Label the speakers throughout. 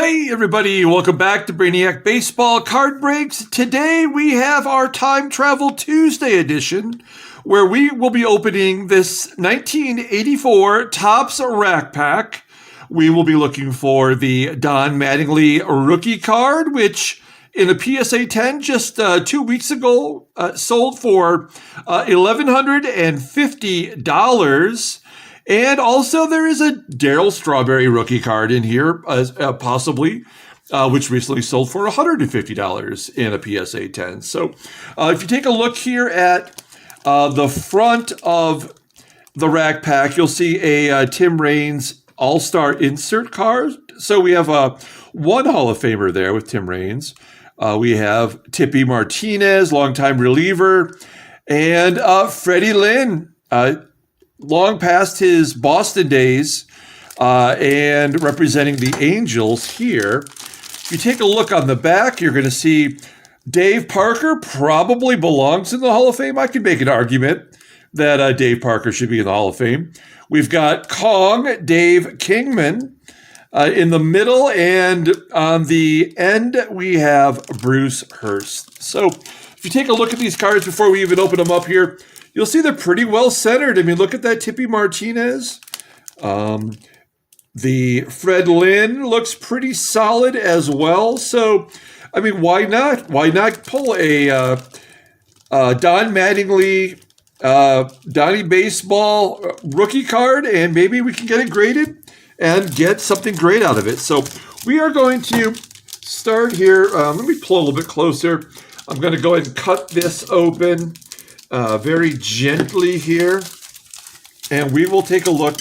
Speaker 1: Hey everybody, welcome back to Brainiac Baseball Card Breaks. Today we have our Time Travel Tuesday edition where we will be opening this 1984 Topps Rack Pack. We will be looking for the Don Mattingly rookie card, which in a PSA 10 just 2 weeks ago sold for $1,150. And also there is a Darryl Strawberry rookie card in here, possibly, which recently sold for $150 in a PSA 10. So if you take a look here at the front of the rack pack, you'll see a Tim Raines All-Star insert card. So we have one Hall of Famer there with Tim Raines. We have Tippy Martinez, longtime reliever, and Freddie Lynn, long past his Boston days, and representing the Angels here. If you take a look on the back, you're going to see Dave Parker probably belongs in the Hall of Fame. I could make an argument that Dave Parker should be in the Hall of Fame. We've got Kong, Dave Kingman, in the middle, and on the end, we have Bruce Hurst. So if you take a look at these cards before we even open them up here, you'll see they're pretty well centered. I mean, look at that Tippy Martinez. The Fred Lynn looks pretty solid as well. So, I mean, why not? Why not pull a Don Mattingly, Donnie Baseball rookie card, and maybe we can get it graded and get something great out of it. So we are going to start here. Let me pull a little bit closer. I'm going to go ahead and cut this open very gently here, and we will take a look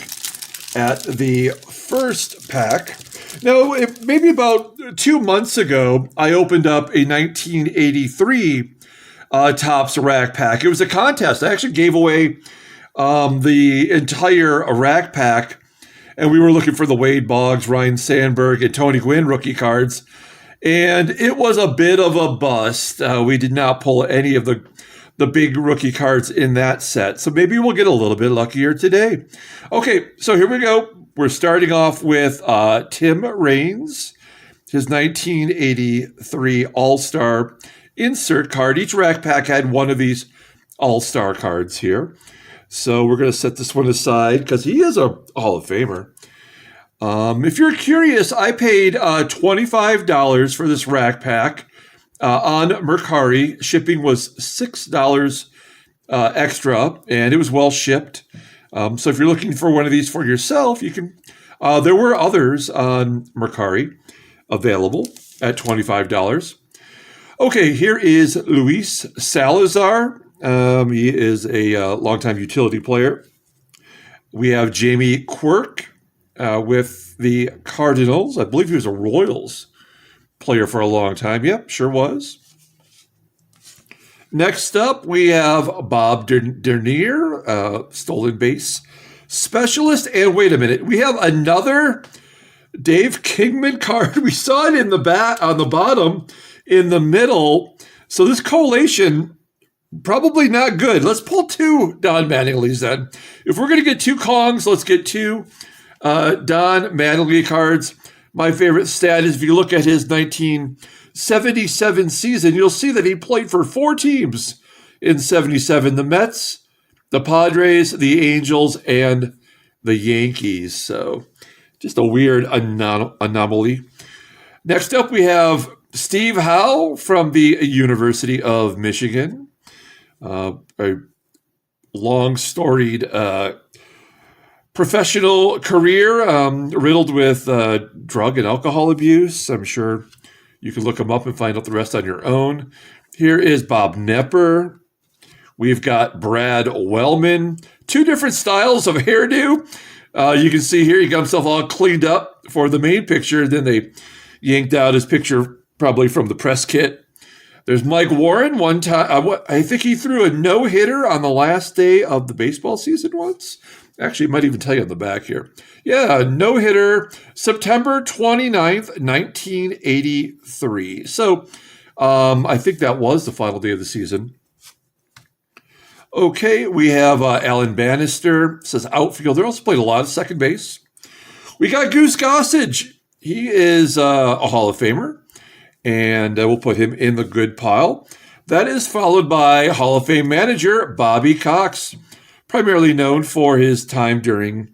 Speaker 1: at the first pack. Now, maybe about 2 months ago, I opened up a 1983 Topps rack pack. It was a contest. I actually gave away the entire rack pack, and we were looking for the Wade Boggs, Ryan Sandberg, and Tony Gwynn rookie cards, and it was a bit of a bust. We did not pull any of the big rookie cards in that set. So maybe we'll get a little bit luckier today. Okay, so here we go. We're starting off with Tim Raines, his 1983 All-Star insert card. Each rack pack had one of these All-Star cards here. So we're going to set this one aside because he is a Hall of Famer. If you're curious, I paid $25 for this rack pack. On Mercari. Shipping was $6 extra, and it was well shipped. So if you're looking for one of these for yourself, you can. There were others on Mercari available at $25. Okay, here is Luis Salazar. He is a longtime utility player. We have Jamie Quirk with the Cardinals. I believe he was a Royals player for a long time. Yep, sure was. Next up, we have Bob Dernier, stolen base specialist. And wait a minute, we have another Dave Kingman card. We saw it in the bat on the bottom, in the middle. So this collation, probably not good. Let's pull two Don Mattinglys then. If we're going to get two Kongs, let's get two Don Mattingly cards. My favorite stat is if you look at his 1977 season, you'll see that he played for four teams in 77. The Mets, the Padres, the Angels, and the Yankees. So just a weird anomaly. Next up, we have Steve Howe from the University of Michigan. A long storied professional career, riddled with drug and alcohol abuse. I'm sure you can look him up and find out the rest on your own. Here is Bob Nepper. We've got Brad Wellman. Two different styles of hairdo. You can see here he got himself all cleaned up for the main picture. Then they yanked out his picture probably from the press kit. There's Mike Warren. One time, I think he threw a no-hitter on the last day of the baseball season once. Actually, it might even tell you on the back here. Yeah, no-hitter, September 29th, 1983. So I think that was the final day of the season. Okay, we have Alan Bannister, says outfielder. Also played a lot of second base. We got Goose Gossage He is a Hall of Famer, and we'll put him in the good pile. That is followed by Hall of Fame manager Bobby Cox, primarily known for his time during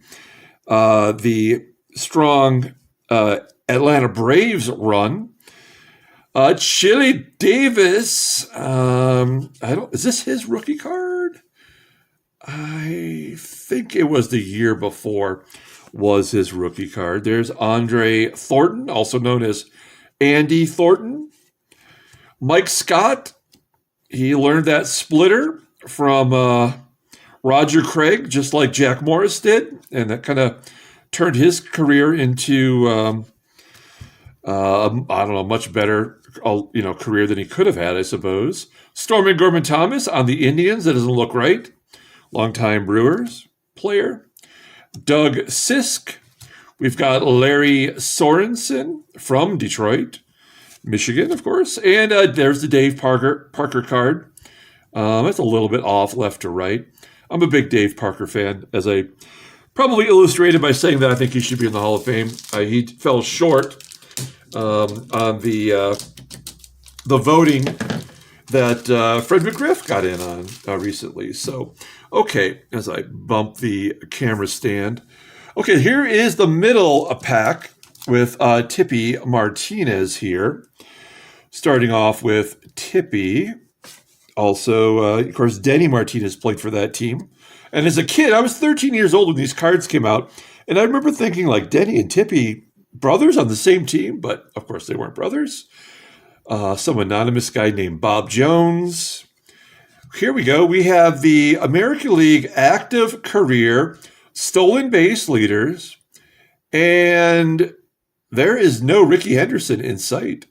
Speaker 1: the strong Atlanta Braves run. Chili Davis. Is this his rookie card? I think it was the year before was his rookie card. There's Andre Thornton, also known as Andy Thornton. Mike Scott. He learned that splitter from Roger Craig, just like Jack Morris did, and that kind of turned his career into much better career than he could have had, I suppose. Stormy Gorman Thomas on the Indians. That doesn't look right. Longtime Brewers player. Doug Sisk. We've got Larry Sorensen from Detroit, Michigan, of course. And there's the Dave Parker card. That's a little bit off left to right. I'm a big Dave Parker fan, as I probably illustrated by saying that I think he should be in the Hall of Fame. He fell short on the voting that Fred McGriff got in on recently. So, okay, as I bump the camera stand. Okay, here is the middle pack with Tippy Martinez here. Starting off with Tippy. Also, of course, Denny Martinez played for that team. And as a kid, I was 13 years old when these cards came out. And I remember thinking, like, Denny and Tippy, brothers on the same team. But, of course, they weren't brothers. Some anonymous guy named Bob Jones. Here we go. We have the American League active career stolen base leaders. And there is no Rickey Henderson in sight.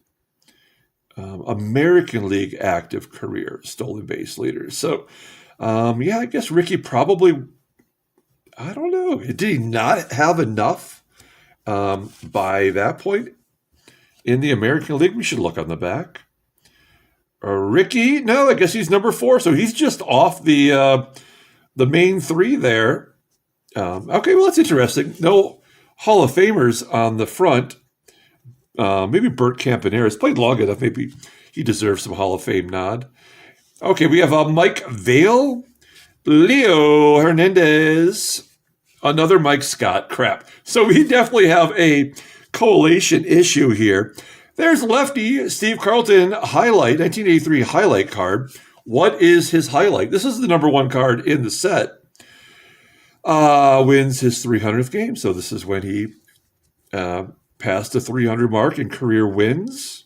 Speaker 1: American League active career stolen base leaders. So, I guess Rickey probably, I don't know. Did he not have enough by that point in the American League? We should look on the back. Rickey, no, I guess he's number 4. So he's just off the main 3 there. Okay, well, that's interesting. No Hall of Famers on the front. Maybe Bert Campaneris played long enough. Maybe he deserves some Hall of Fame nod. Okay, we have Mike Vail, Leo Hernandez, another Mike Scott. Crap. So we definitely have a collation issue here. There's lefty Steve Carlton highlight, 1983 highlight card. What is his highlight? This is the number 1 card in the set. Wins his 300th game. So this is when he passed the 300 mark in career wins.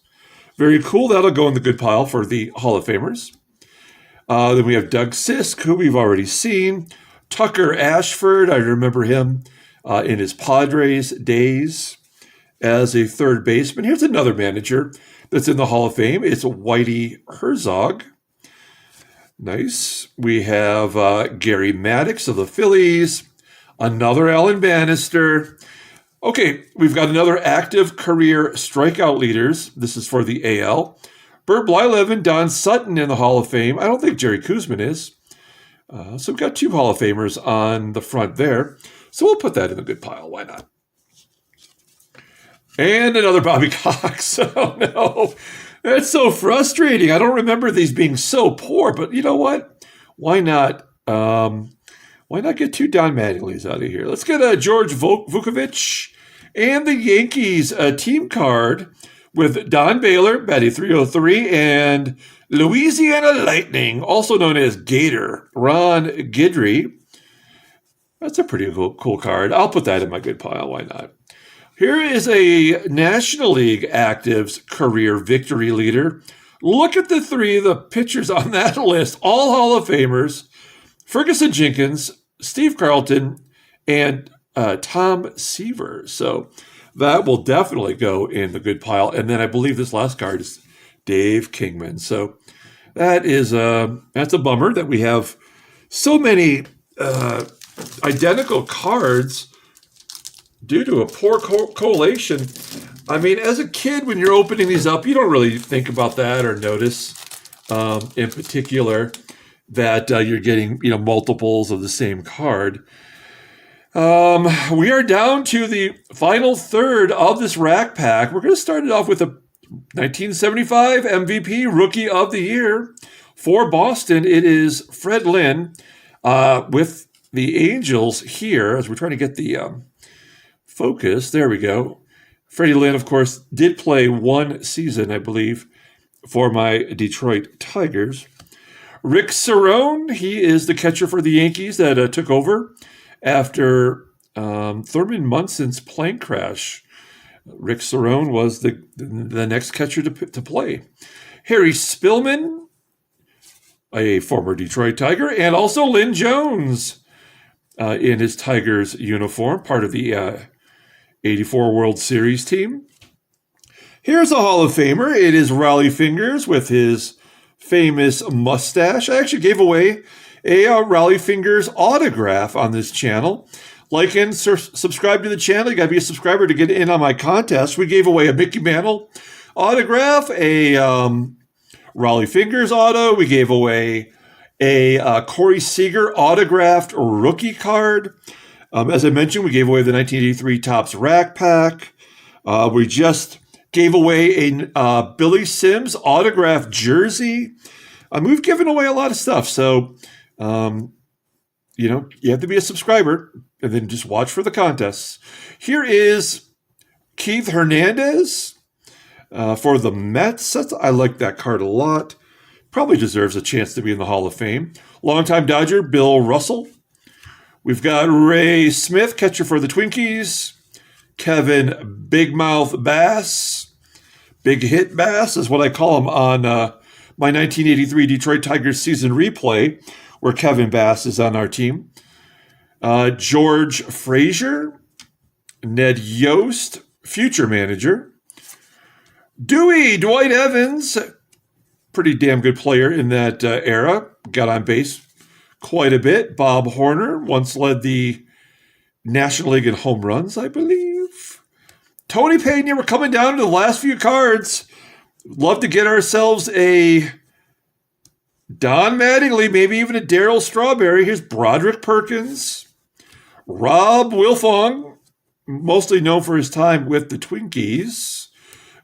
Speaker 1: Very cool. That'll go in the good pile for the Hall of Famers. Then we have Doug Sisk, who we've already seen. Tucker Ashford. I remember him in his Padres days as a third baseman. Here's another manager that's in the Hall of Fame. It's Whitey Herzog. Nice. We have Gary Maddox of the Phillies. Another Alan Bannister. Okay, we've got another active career strikeout leaders. This is for the AL. Bert Blyleven, Don Sutton in the Hall of Fame. I don't think Jerry Koosman is. So we've got 2 Hall of Famers on the front there. So we'll put that in the good pile. Why not? And another Bobby Cox. Oh, no. That's so frustrating. I don't remember these being so poor, but you know what? Why not? Why not get 2 Don Mattinglys out of here? Let's get a George Vukovich and the Yankees team card with Don Baylor, batting 303, and Louisiana Lightning, also known as Gator, Ron Guidry. That's a pretty cool card. I'll put that in my good pile. Why not? Here is a National League actives career victory leader. Look at the 3 of the pitchers on that list, all Hall of Famers. Ferguson Jenkins, Steve Carlton, and Tom Seaver. So that will definitely go in the good pile. And then I believe this last card is Dave Kingman. So that is that's a bummer that we have so many identical cards due to a poor collation. I mean, as a kid, when you're opening these up, you don't really think about that or notice in particular that you're getting, multiples of the same card. We are down to the final third of this rack pack. We're going to start it off with a 1975 MVP Rookie of the Year. For Boston, it is Fred Lynn with the Angels here, as we're trying to get the focus. There we go. Freddie Lynn, of course, did play one season, I believe, for my Detroit Tigers. Rick Cerone, he is the catcher for the Yankees that took over after Thurman Munson's plane crash. Rick Cerone was the next catcher to play. Harry Spillman, a former Detroit Tiger, and also Lynn Jones in his Tigers uniform, part of the 84 World Series team. Here's a Hall of Famer. It is Raleigh Fingers with his famous mustache. I actually gave away a Raleigh Fingers autograph on this channel. Like and subscribe to the channel. You got to be a subscriber to get in on my contest. We gave away a Mickey Mantle autograph, a Raleigh Fingers auto. We gave away a Corey Seager autographed rookie card. As I mentioned, we gave away the 1983 Topps Rack Pack. We just gave away a Billy Sims autographed jersey. We've given away a lot of stuff. So, you have to be a subscriber and then just watch for the contests. Here is Keith Hernandez for the Mets. I like that card a lot. Probably deserves a chance to be in the Hall of Fame. Longtime Dodger Bill Russell. We've got Ray Smith, catcher for the Twinkies. Kevin Big Mouth Bass. Big Hit Bass is what I call him on my 1983 Detroit Tigers season replay, where Kevin Bass is on our team. George Frazier. Ned Yost, future manager. Dwight Evans, pretty damn good player in that era. Got on base quite a bit. Bob Horner once led the National League in home runs, I believe. Tony Pena, we're coming down to the last few cards. Love to get ourselves a Don Mattingly, maybe even a Darryl Strawberry. Here's Broderick Perkins. Rob Wilfong, mostly known for his time with the Twinkies.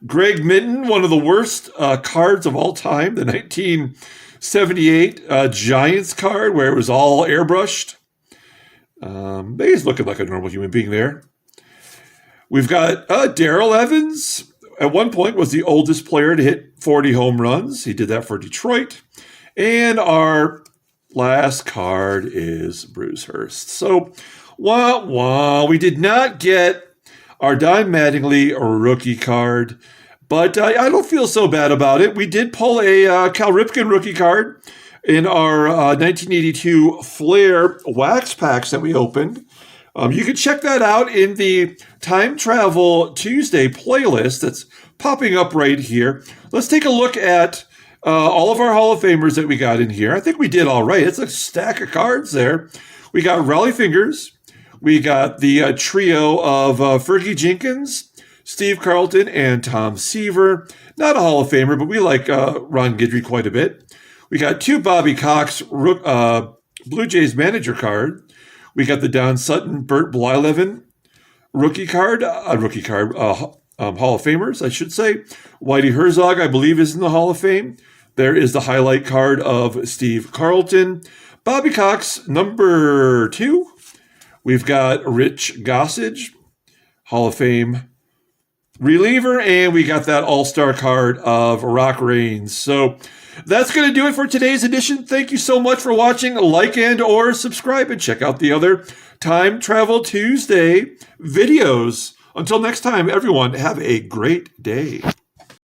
Speaker 1: Greg Minton, one of the worst cards of all time, the 1978 Giants card where it was all airbrushed. But he's looking like a normal human being there. We've got Darrell Evans. At one point was the oldest player to hit 40 home runs. He did that for Detroit. And our last card is Bruce Hurst. So, we did not get our Don Mattingly rookie card, but I don't feel so bad about it. We did pull a Cal Ripken rookie card in our 1982 Flair wax packs that we opened. You can check that out in the Time Travel Tuesday playlist that's popping up right here. Let's take a look at all of our Hall of Famers that we got in here. I think we did all right. It's a stack of cards there. We got Raleigh Fingers. We got the trio of Fergie Jenkins, Steve Carlton, and Tom Seaver. Not a Hall of Famer, but we like Ron Guidry quite a bit. We got two Bobby Cox Blue Jays manager card. We got the Don Sutton, Bert Blyleven rookie card, Hall of Famers, I should say. Whitey Herzog, I believe, is in the Hall of Fame. There is the highlight card of Steve Carlton. Bobby Cox, number 2. We've got Rich Gossage, Hall of Fame reliever, and we got that all-star card of Rock Raines. So that's going to do it for today's edition. Thank you so much for watching. Like and or subscribe and check out the other Time Travel Tuesday videos. Until next time, everyone, have a great day.